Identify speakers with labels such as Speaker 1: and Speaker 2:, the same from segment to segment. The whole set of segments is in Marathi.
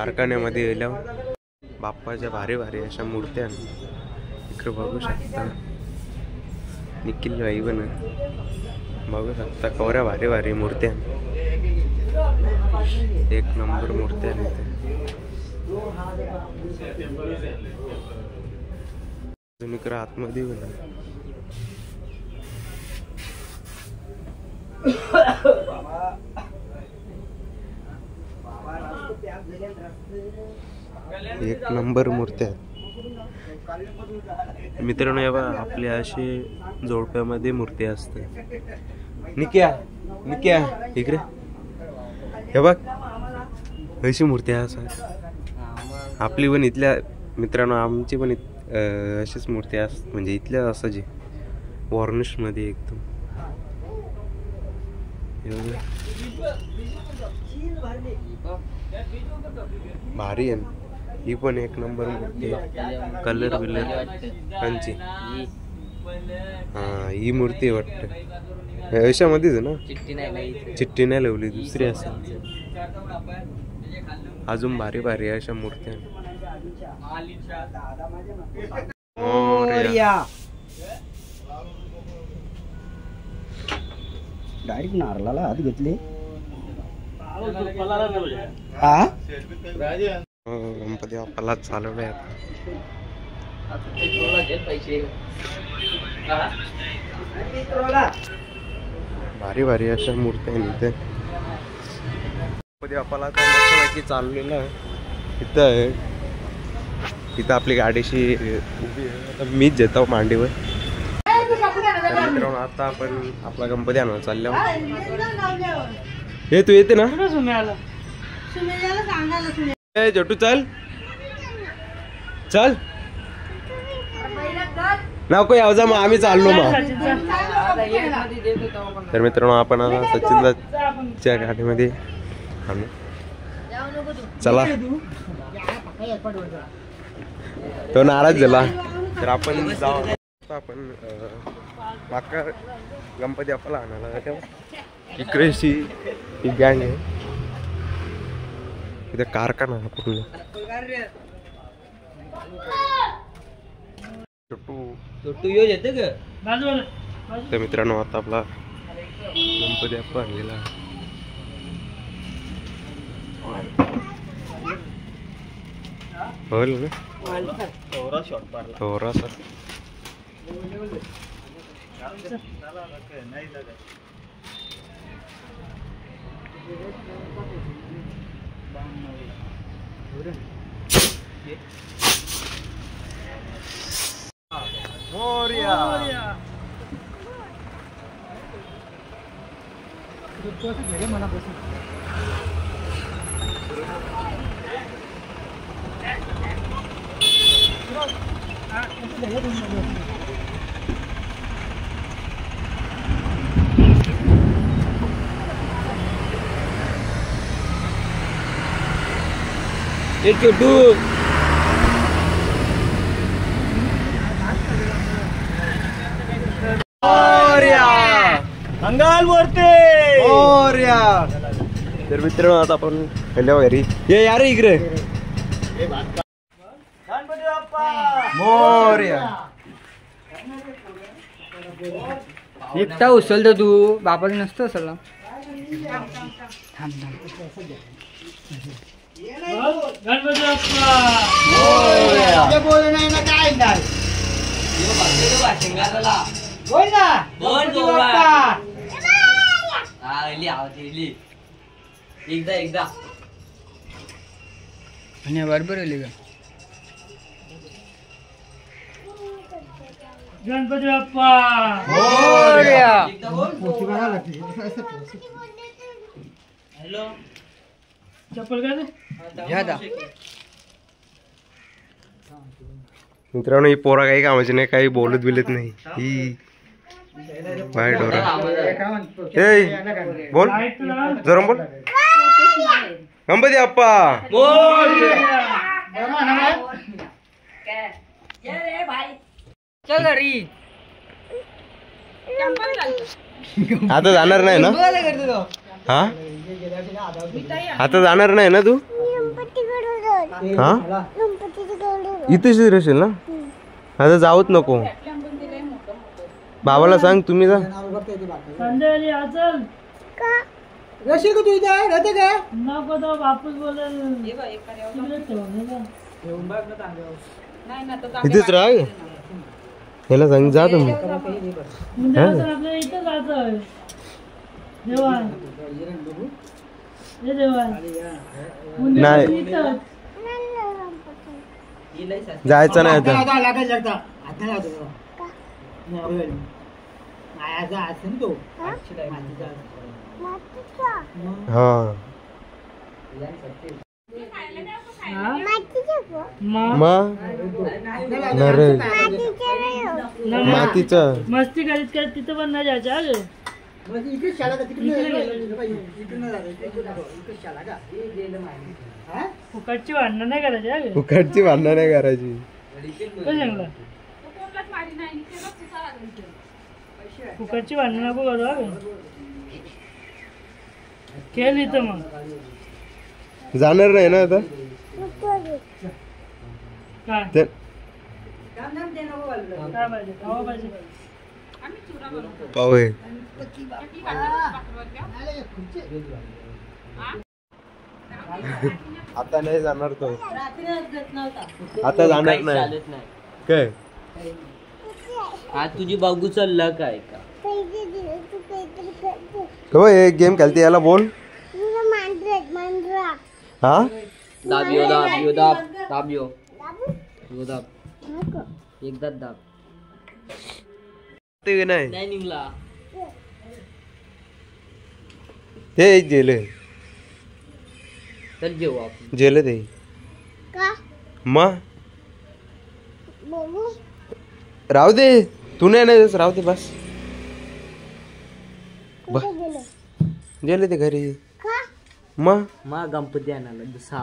Speaker 1: कारखान्यामध्ये गेल्यावर बाप्पाच्या भारी भारी अशा मूर्त्या इकडे बघू शकता. निखिल भाई पण बघू शकता कवऱ्या भारी भारी मूर्त्या, एक नंबर मूर्त्या इकडे आतमध्ये एक नंबर मूर्त्या मित्रांनो. या बघा आपल्या असे जोडप्यामध्ये मूर्ती असते. निक्या निक्या इकडे हे बघ अशी मूर्ती आहे. आपली पण इथल्या मित्रांनो आमची पण अशीच मूर्ती असते, म्हणजे इथल्या असायची वॉर्निश मध्ये एकदम भारी आहे. ही पण एक नंबर मूर्ती आहे. कलर बिलर त्यांची हा ही मूर्ती वाटत अशामध्येच आहे ना. चिठ्ठी नाही लावली दुसरी असेल. अजून भारी भारी अशा मूर्त्या.
Speaker 2: डायरेक्ट नारळाला हात घेतले.
Speaker 1: गणपती बाप्पाला चालवलंय आता. भारी भारी अशा मूर्त्या आहे इथे. गणपती बाप्पाला मस्तपैकी चाललेलं आहे. इथं आहे, इथं आपली गाडीशी उभी आहे. मीच घेतो मांडीवर. मित्रांनो आता आपण आपला गणपती आणायला चाललो. हे तू येते ना छोटू? चल चल नको याव जा, मग आम्ही चाललो मग. तर मित्रांनो आपण सचिनच्या गाडीमध्ये चला. तो नाराज झाला तर आपण जाऊ. आपण बाका गणपती बाप्पाला आणायला इकडेशी ही गँग आहे. इथे कारखाना पूर्ण. तर मित्रांनो आता आपला गणपती बाप्पा आणलेला होईल ना थोडा सर. मोरया छोटू
Speaker 2: मंगल मूर्ती.
Speaker 1: तर मित्रांनो आता आपण हॅलो घरी ये यार इकडे.
Speaker 2: गणपती बाप्पा
Speaker 1: मोरया.
Speaker 3: एकटा उचलतो तू, बापाला नसतं उचलला.
Speaker 2: गणपती बाप्पा बोल नाही ना काय नाही. बोल ना
Speaker 3: एकदा एकदा आणि बरोबर आली का.
Speaker 2: गणपती बाप्पा हॅलो चप्पल काय
Speaker 1: मित्रांनो ही पोरा काही कामाची नाही, काही बोलत बिलत नाही. ही बाय डोरा बोल जरा बोल. गणपती बाप्पा
Speaker 3: चल घरी.
Speaker 1: आता जाणार नाही ना? हा आता जाणार नाही ना तू? हा इथेच राहशील ना आता जाऊच नको बाबाला सांग तुम्ही जा
Speaker 2: संध्याकाळी या चल
Speaker 3: रशी का तू इथे राहते काय
Speaker 2: नको तो बापूस बोलेल तिकडे ठेव, हे बघ.
Speaker 1: इथेच राह ह्याला सांग जा तुम्ही
Speaker 2: म्हणजे कसं आपल्याला इथं जायचंय जेवण हे जेवण
Speaker 1: नाही
Speaker 2: इथंच.
Speaker 1: जायचं नाही आता हा मग नरे मातीचं
Speaker 2: मस्ती करीत करत तिथं पण नाही जायचं हा रे. फुकटची भांडणं नाही करायची हा रे.
Speaker 1: फुकटची भांडणं नाही करायची
Speaker 2: काय सांगला फुकटची भांडणं नको करू हा रे. खेळ इथं मग
Speaker 1: जाणार नाही ना आता
Speaker 2: काय
Speaker 1: ते
Speaker 2: काय पाहिजे खावा पाहिजे
Speaker 1: पाव आहे आता नाही जाणार तो आता जाणार नाही काय
Speaker 3: आज तुझी बागूचा लक आहे का
Speaker 1: हे गेम खेळते याला बोल हा
Speaker 3: दाब यो दाब यो दाब दाब यो यो दाब एकदा दाब
Speaker 1: ते नाही
Speaker 3: नाही निघला
Speaker 1: हे जेल
Speaker 3: तर जेवू आपण
Speaker 1: जेल ते मग राहू दे तू नाही ना राहू दे बस गेले ते घरी मग
Speaker 3: मग गणपती आणायला दुसरा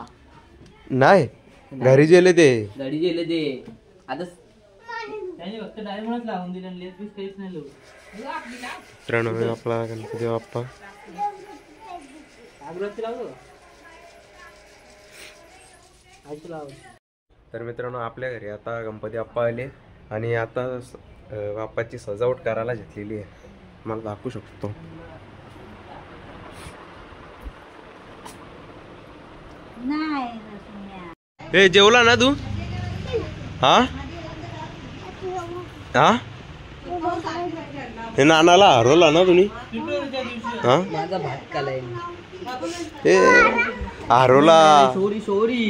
Speaker 1: नाही घरी गेले ते
Speaker 3: गाडी गेले ते आता त्याने फक्त डायरेक्ट म्हणत लावून दिलं आणि लेस बीस काहीच नाही लावू
Speaker 1: प्रणव आपला गणपती बाप्पा
Speaker 3: अगरबत्ती लावतो लाव
Speaker 1: तर मित्रांनो आपल्या घरी आता गणपती बाप्पा आले आणि आता बाप्पाची सजावट करायला घेतलेली आहे मला दाखवू शकतो ए जेवला ना तू हा हा हे नानाला हरवला ना तुम्ही हा
Speaker 3: माझा भात कालाय
Speaker 1: ए हरवला
Speaker 3: सोरी सोरी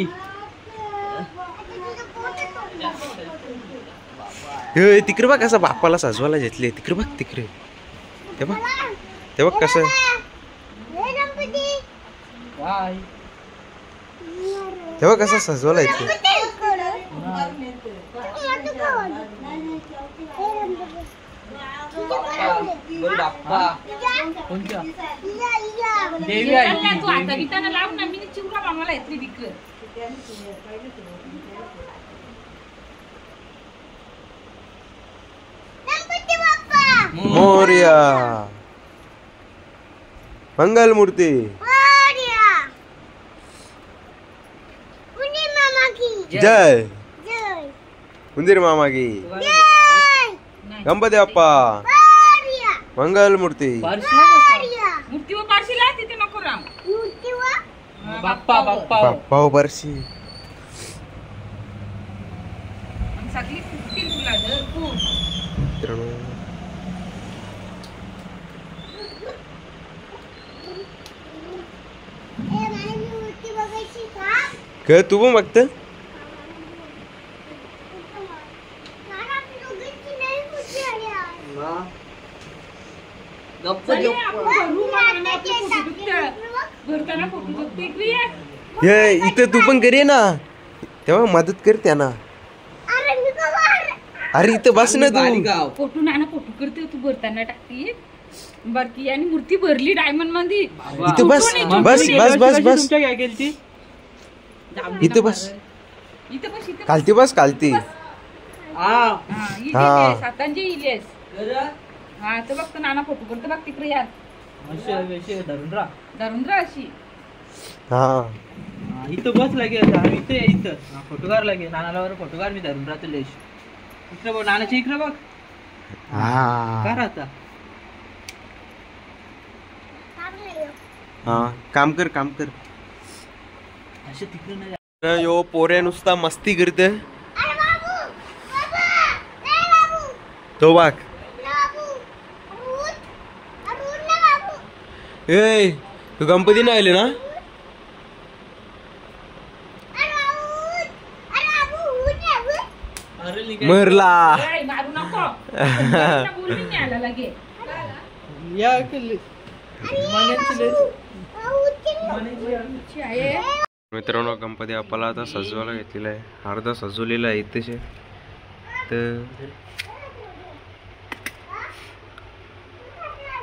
Speaker 1: हे तिकडे बघ कसं बाप्पाला सजवायला घेतले तिकडे बघ तिकडे ते बघ कसं तेव्हा कसं सजवला येते मोरया मंगल मूर्ती जय उंदीर मामा की गणपती बाप्पा मंगल मूर्ती
Speaker 3: बाप्पा बाप्पा
Speaker 1: बाप्पा बरशी काय तू पण बघत इथं तू पण करे ना तेव्हा मदत कर त्यांना अरे इथं बस ना तू
Speaker 4: फोटो नाना फोटो करते तू भरताना टाकती बारकी आणि मूर्ती भरली डायमंड मध्ये
Speaker 1: इथं बस बस बस बस बस इथं बस
Speaker 4: इथं बस इथं
Speaker 1: खालती बस खालती
Speaker 4: सातांचे इलेस हा तर बघ नाना फोटो करतो बघ तिकडे यार धरून राहा अशी
Speaker 1: हा
Speaker 3: इथं बस लागेल इथं फोटोगार लागेल नानाला फोटोगार मी धरून राहतो लेश इकडे बघ नानाच्या इकडे बघ का राहता
Speaker 1: हा काम कर
Speaker 3: असे तिकडे नाही
Speaker 1: यो पोऱ्या नुसता मस्ती करते तो बाग ए तू गणपती नाही आले ना मरला
Speaker 4: मारू नको बोलली नाही आला लगे
Speaker 3: या
Speaker 1: मित्रांनो गणपती आपल्याला आता सजवायला घेतलेला आहे अर्धा सजवलेला आहे इथेचे तर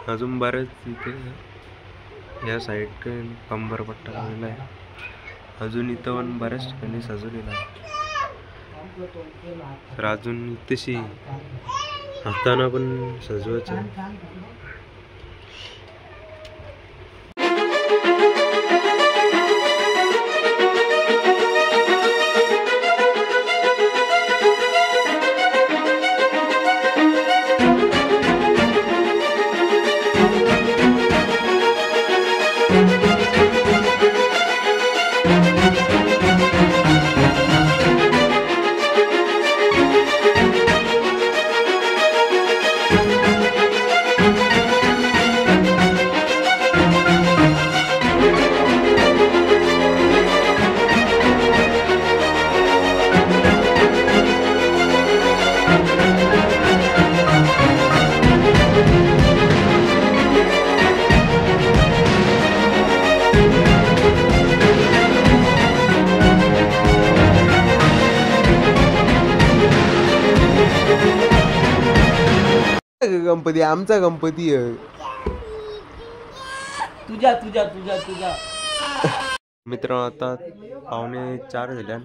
Speaker 1: अजून बरेच इथे या साईड कंबरपट्टा लावलेला आहे अजून इथं पण बऱ्याच ठिकाणी सजवलेला आहे तर अजून इथेशी हाताना पण सजवायचं गणपती आमचा गणपती आहे
Speaker 3: तुझा तुझा तुझा तुझा
Speaker 1: मित्र आता 3:45 झाल्या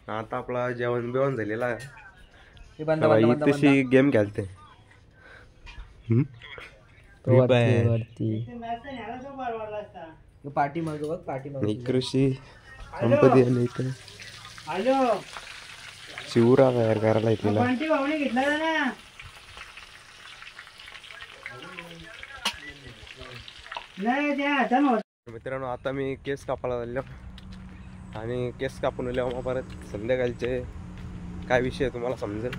Speaker 1: आता आपला जेवण बिवण झालेला आहे तशी गेम खेळते
Speaker 3: पाठी माग बघ पाठी माग
Speaker 1: कृषी गणपती आणि इथं शिवरा तयार करायला येतलेला मित्रांनो आता मी केस कापायला झालो आणि केस कापून आल्यावर मग परत संध्याकाळचे काय विषय तुम्हाला समजेल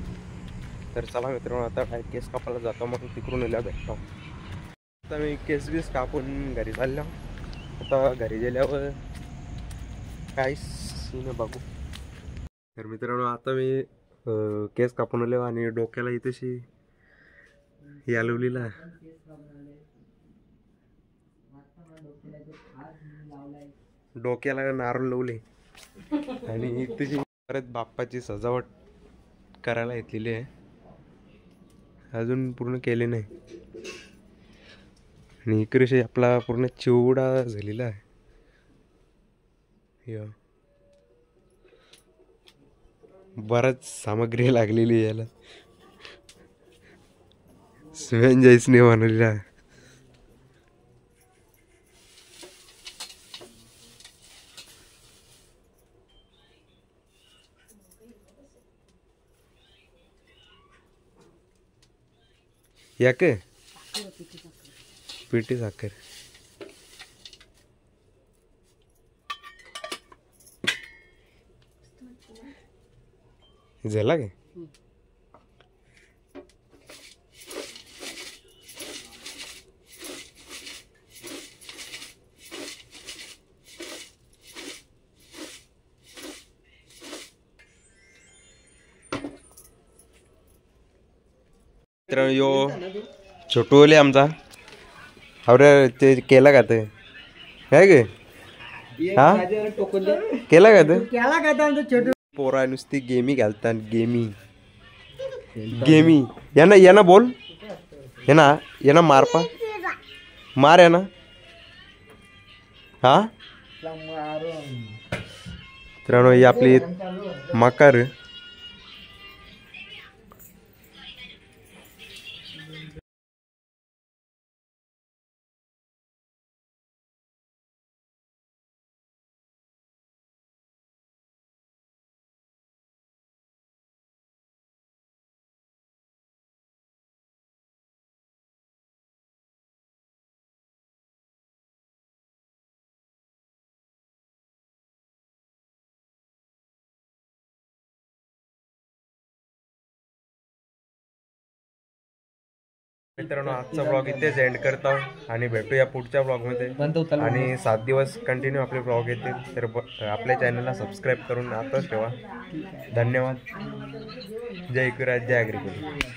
Speaker 1: तर चला मित्रांनो आता काय केस कापायला जातो मग तिकडून आल्यावर भेटतो आता मी केस बीस कापून घरी चाललो आता घरी गेल्यावर काय सीन बघू तर मित्रांनो आता मी केस कापून आलो आणि डोक्याला इथेशी यालवलीला डोक्याला नारळ लावले आणि इथेशी परत बाप्पाची सजावट करायला घेतलेली आहे अजून पूर्ण केले नाही आणि इकडे आपला पूर्ण चिवडा झालेला आहे बराच सामग्री लागलेली याला स्वेंजाईसने बनवलेला आहे याक पिठी साखर झाला काय यो छोटू ओले आमचा अरे ते केला का ते काय गे हा केला का ते पोरा नुसती गेमी घालतात गेमी यांना बोल यांना मारपा मार यांना हा मित्रांनो ही आपली मकार मित्रांनो आजचा ब्लॉग इथेच एंड करतो आणि भेटूया पुढच्या ब्लॉगमध्ये. आणि 7 दिवस कंटिन्यू आपले ब्लॉग येतील, तर आपल्या चॅनलला सबस्क्राईब करून आताच ठेवा. धन्यवाद. जय गुराज, जय अग्रिकुल.